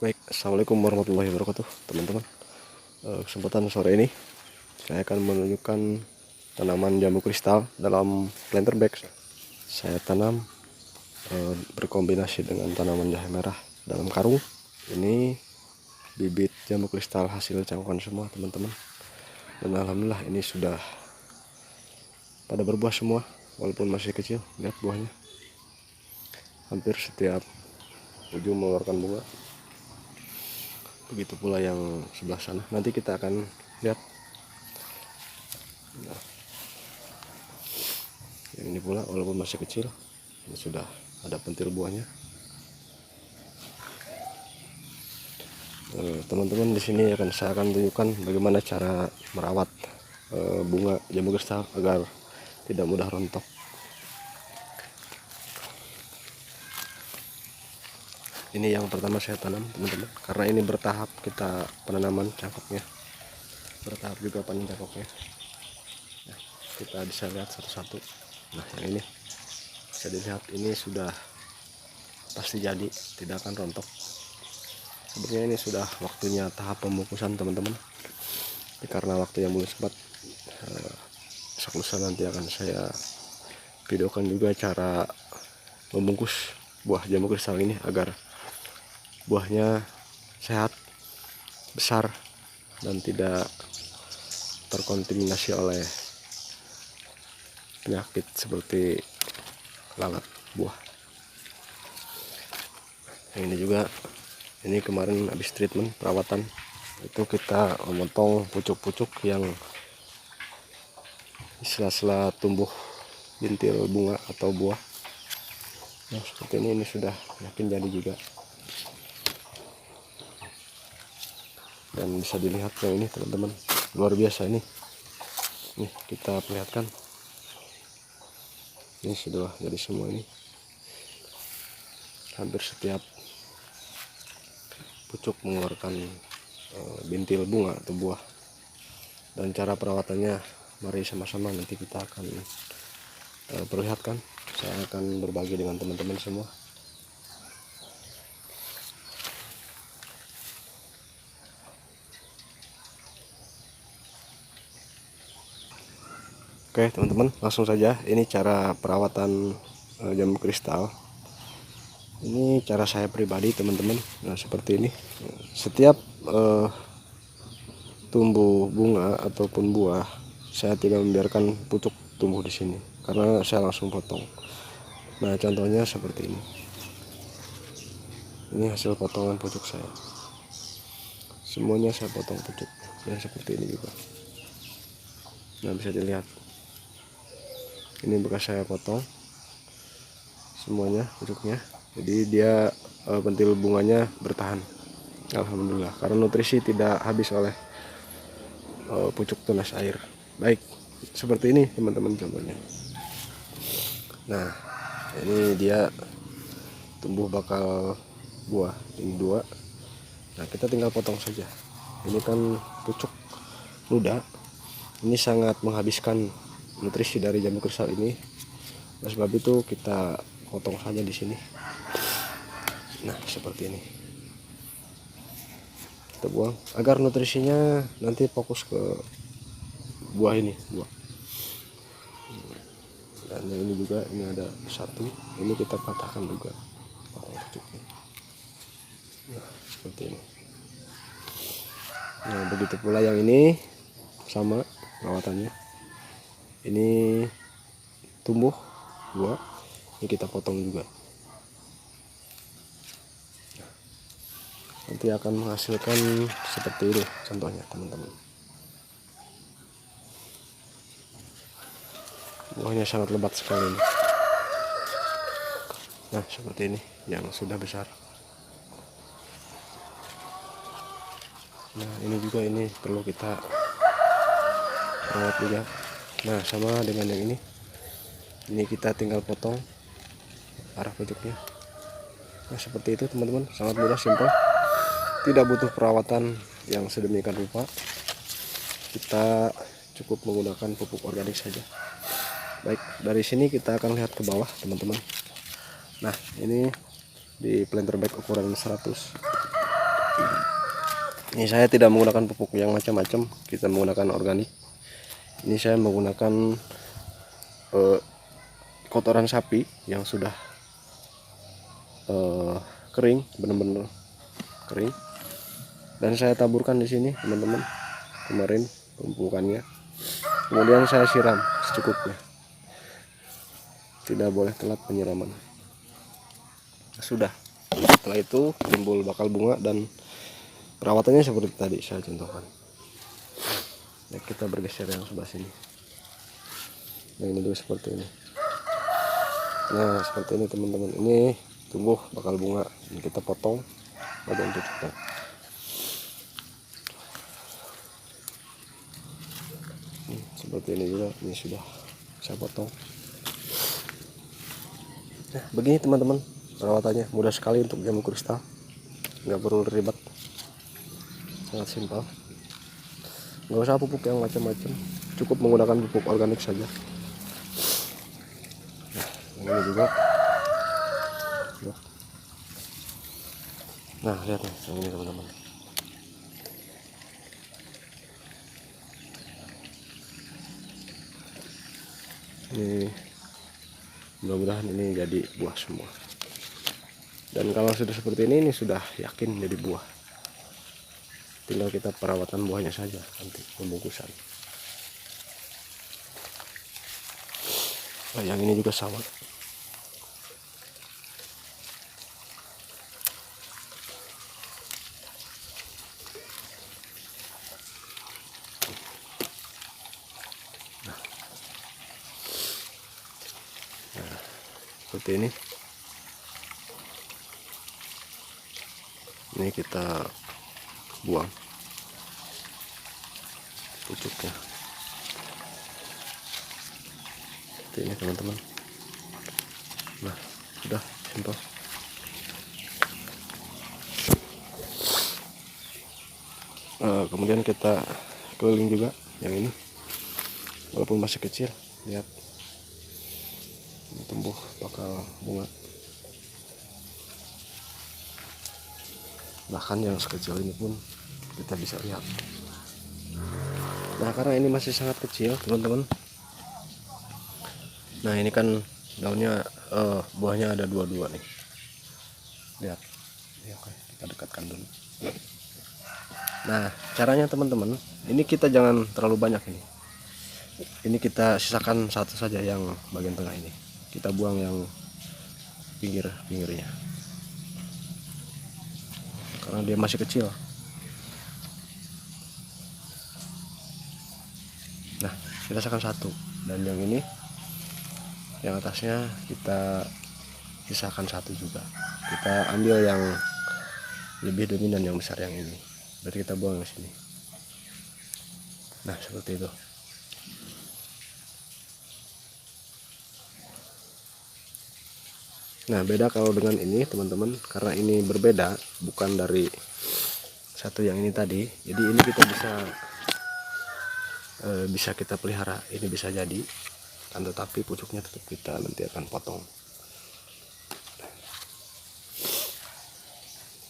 Baik, assalamualaikum warahmatullahi wabarakatuh, teman-teman. Kesempatan sore ini saya akan menunjukkan tanaman jambu kristal dalam planter bag. Saya tanam berkombinasi dengan tanaman jahe merah dalam karung. Ini bibit jambu kristal hasil cangkukan semua, teman-teman. Dan alhamdulillah ini sudah pada berbuah semua, walaupun masih kecil. Lihat buahnya, hampir setiap ujung mengeluarkan bunga. Begitu pula yang sebelah sana, nanti kita akan lihat. Nah, yang ini pula walaupun masih kecil, ini sudah ada pentil buahnya. Teman-teman, di sini saya akan tunjukkan bagaimana cara merawat bunga jambu kristal agar tidak mudah rontok. Ini yang pertama saya tanam, teman-teman, karena ini bertahap kita penanaman cangkoknya, bertahap juga panen cangkoknya. Nah, kita bisa lihat satu-satu. Nah, yang ini bisa dilihat, ini sudah pasti jadi, tidak akan rontok. Sebenarnya ini sudah waktunya tahap pembungkusan, teman-teman. Karena waktu yang belum sempat, besok lusa nanti akan saya videokan juga cara membungkus buah jambu kristal ini agar buahnya sehat, besar, dan tidak terkontaminasi oleh penyakit seperti lalat buah. Yang ini juga, ini kemarin habis treatment perawatan, itu kita memotong pucuk-pucuk yang sela-sela tumbuh bintil bunga atau buah. Nah, seperti ini sudah yakin jadi juga. Dan bisa dilihat yang ini, teman-teman, luar biasa ini. Nih, kita perlihatkan. Ini sudah jadi semua ini. Hampir setiap pucuk mengeluarkan bintil bunga atau buah. Dan cara perawatannya, mari sama-sama nanti kita akan perlihatkan. Saya akan berbagi dengan teman-teman semua. Oke, teman-teman, langsung saja. Ini cara perawatan jambu kristal. Ini cara saya pribadi, teman-teman. Nah, seperti ini. Setiap tumbuh bunga ataupun buah, saya tidak membiarkan pucuk tumbuh di sini, karena saya langsung potong. Nah, contohnya seperti ini. Ini hasil potongan pucuk saya. Semuanya saya potong pucuk. Dan seperti ini juga. Nah, bisa dilihat. Ini bekas saya potong semuanya pucuknya. Jadi dia pentil bunganya bertahan, alhamdulillah, karena nutrisi tidak habis oleh pucuk tunas air. Baik, seperti ini, teman-teman, contohnya. Nah, ini dia tumbuh bakal buah, ini 2. Nah, kita tinggal potong saja. Ini kan pucuk muda, ini sangat menghabiskan nutrisi dari jambu kristal ini. Oleh sebab itu kita potong saja di sini. Nah, seperti ini. Kita buang agar nutrisinya nanti fokus ke buah ini, buah. Dan ini juga, ini ada 1. Ini kita patahkan juga, potong pucuknya. Nah, seperti ini. Nah, begitu pula yang ini, sama perawatannya. Ini tumbuh buah, ini kita potong juga. Nanti akan menghasilkan seperti ini contohnya, teman-teman. Buahnya sangat lebat sekali ini. Nah, seperti ini yang sudah besar. Nah, ini juga, ini perlu kita rawat juga. Nah, sama dengan yang ini. Ini kita tinggal potong arah pucuknya. Nah, seperti itu, teman-teman, sangat mudah, simpel. Tidak butuh perawatan yang sedemikian rupa. Kita cukup menggunakan pupuk organik saja. Baik, dari sini kita akan lihat ke bawah, teman-teman. Nah, ini di planter bag ukuran 100. Ini saya tidak menggunakan pupuk yang macam-macam, kita menggunakan organik. Ini saya menggunakan kotoran sapi yang sudah kering, benar-benar kering, dan saya taburkan di sini teman-teman. Kemarin pemupukannya, kemudian saya siram secukupnya, tidak boleh telat penyiraman. Sudah, setelah itu timbul bakal bunga dan perawatannya seperti tadi saya contohkan. Nah, kita bergeser yang sebelah sini. Nah, ini juga seperti ini. Nah, seperti ini teman-teman. Ini tumbuh bakal bunga. Ini kita potong bagian pucuknya. Seperti ini juga. Ini sudah saya potong. Nah, begini teman-teman perawatannya. Mudah sekali untuk jamur kristal. Nggak perlu ribet. Sangat simpel. Nggak usah pupuk yang macam-macam, cukup menggunakan pupuk organik saja. Nah, ini juga. Nah, lihat nih yang ini teman-teman. Ini mudah-mudahan ini jadi buah semua. Dan kalau sudah seperti ini sudah yakin jadi buah. Tinggal kita perawatan buahnya saja nanti pembungkusan. Nah, yang ini juga sama. Nah, seperti ini. Ini kita buang pucuknya. Seperti ini teman-teman. Nah, sudah simpel. Kemudian kita keliling juga yang ini, walaupun masih kecil. Lihat, ini tumbuh bakal bunga. Bahkan yang sekecil ini pun kita bisa lihat. Nah, karena ini masih sangat kecil teman-teman. Nah, ini kan daunnya buahnya ada dua-dua nih. Lihat ya, oke, kita dekatkan dulu. Nah, caranya teman-teman, ini kita jangan terlalu banyak ini. Ini kita sisakan satu saja yang bagian tengah ini. Kita buang yang pinggirnya. Karena dia masih kecil. Nah, kita sisakan satu, dan yang ini yang atasnya kita sisakan satu juga. Kita ambil yang lebih dominan, yang besar yang ini. Berarti kita buang ke sini. Nah, seperti itu. Nah, beda kalau dengan ini teman-teman, karena ini berbeda, bukan dari satu yang ini tadi. Jadi ini kita bisa kita pelihara. Ini bisa jadi, kan, tetapi pucuknya tetap kita nanti akan potong.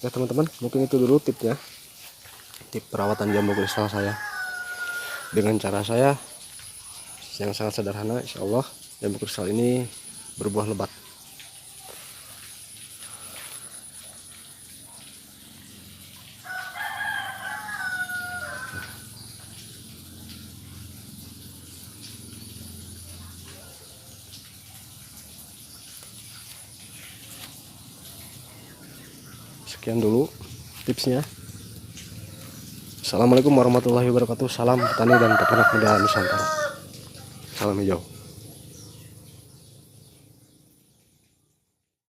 Ya teman-teman, mungkin itu dulu tipnya, tip perawatan jamur kristal saya dengan cara saya yang sangat sederhana. Insya Allah jamur kristal ini berbuah lebat. Sekian dulu tipsnya. Assalamualaikum warahmatullahi wabarakatuh. Salam petani dan peternak muda Nusantara. Salam hijau.